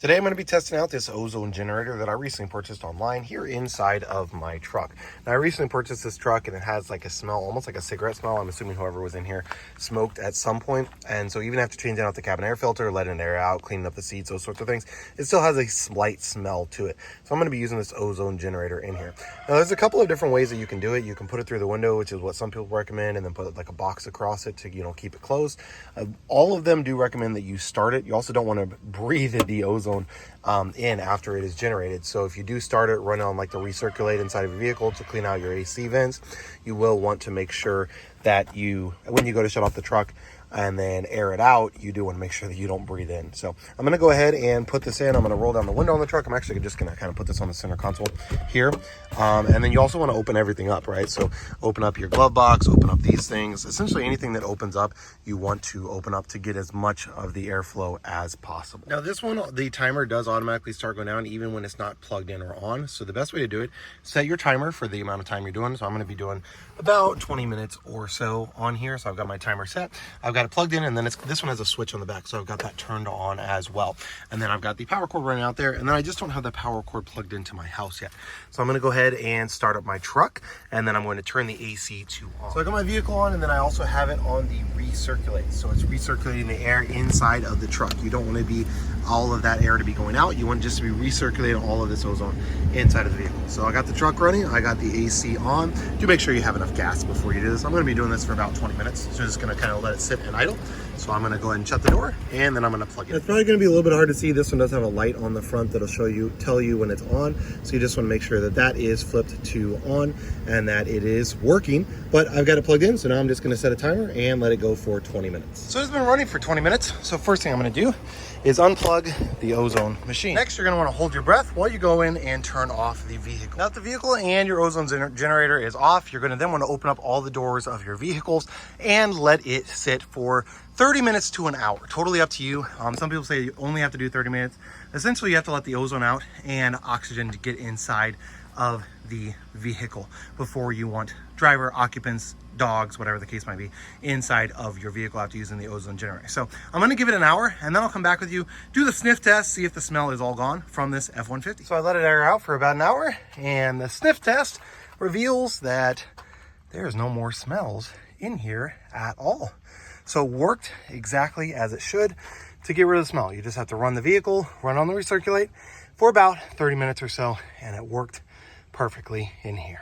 Today I'm going to be testing out this ozone generator that I recently purchased online here inside of my truck. Now I recently purchased this truck and it has like a smell, almost like a cigarette smell. I'm assuming whoever was in here smoked at some point. And so even after changing out the cabin air filter, letting air out, cleaning up the seats, those sorts of things, it still has a slight smell to it. So I'm going to be using this ozone generator in here. Now there's a couple of different ways that you can do it. You can put it through the window, which is what some people recommend, and then put like a box across it to, keep it closed. All of them do recommend that you start it. You also don't want to breathe the ozone in after it is generated. So if you do start it, run on like the recirculate inside of your vehicle to clean out your AC vents, you will want to make sure that when you go to shut off the truck and then air it out, you do want to make sure that you don't breathe in. So I'm going to go ahead and put this in. I'm going to roll down the window on the truck. I'm actually just going to kind of put this on the center console here. And then you also want to open everything up, right? So open up your glove box, open up these things. Essentially anything that opens up, you want to open up to get as much of the airflow as possible. Now this one, the timer does automatically start going down even when it's not plugged in or on. So the best way to do it, set your timer for the amount of time you're doing. So I'm going to be doing about 20 minutes or so on here. So I've got my timer set. I've got it plugged in, and then this one has a switch on the back. So I've got that turned on as well. And then I've got the power cord running out there. And then I just don't have the power cord plugged into my house yet. So I'm going to go ahead and start up my truck, and then I'm going to turn the AC to on. So I got my vehicle on, and then I also have it on the recirculate. So it's recirculating the air inside of the truck. You don't want to be all of that air to be going out. You want just to be recirculating all of this ozone inside of the vehicle. So I got the truck running. I got the AC on. Do make sure you have enough gas before you do this. I'm going to be doing this for about 20 minutes. So I'm just going to kind of let it sit and idle. So I'm going to go ahead and shut the door, and then I'm going to plug it in. It's probably going to be a little bit hard to see. This one does have a light on the front that'll tell you when it's on. So you just want to make sure that that is flipped to on and that it is working. But I've got it plugged in, so now I'm just going to set a timer and let it go for 20 minutes. So it's been running for 20 minutes. So first thing I'm going to do is unplug the ozone machine. Next, you're going to want to hold your breath while you go in and turn off the vehicle. Now that the vehicle and your ozone generator is off, you're going to then want to open up all the doors of your vehicles and let it sit for 30 minutes to an hour. Totally up to you. Some people say you only have to do 30 minutes. Essentially, you have to let the ozone out and oxygen to get inside of the vehicle before you want driver, occupants, dogs, whatever the case might be, inside of your vehicle after using the ozone generator. So I'm going to give it an hour, and then I'll come back with you, do the sniff test, see if the smell is all gone from this F-150. So I let it air out for about an hour, and the sniff test reveals that there's no more smells in here at all. So it worked exactly as it should to get rid of the smell. You just have to run the vehicle, run on the recirculate for about 30 minutes or so, and it worked perfectly in here.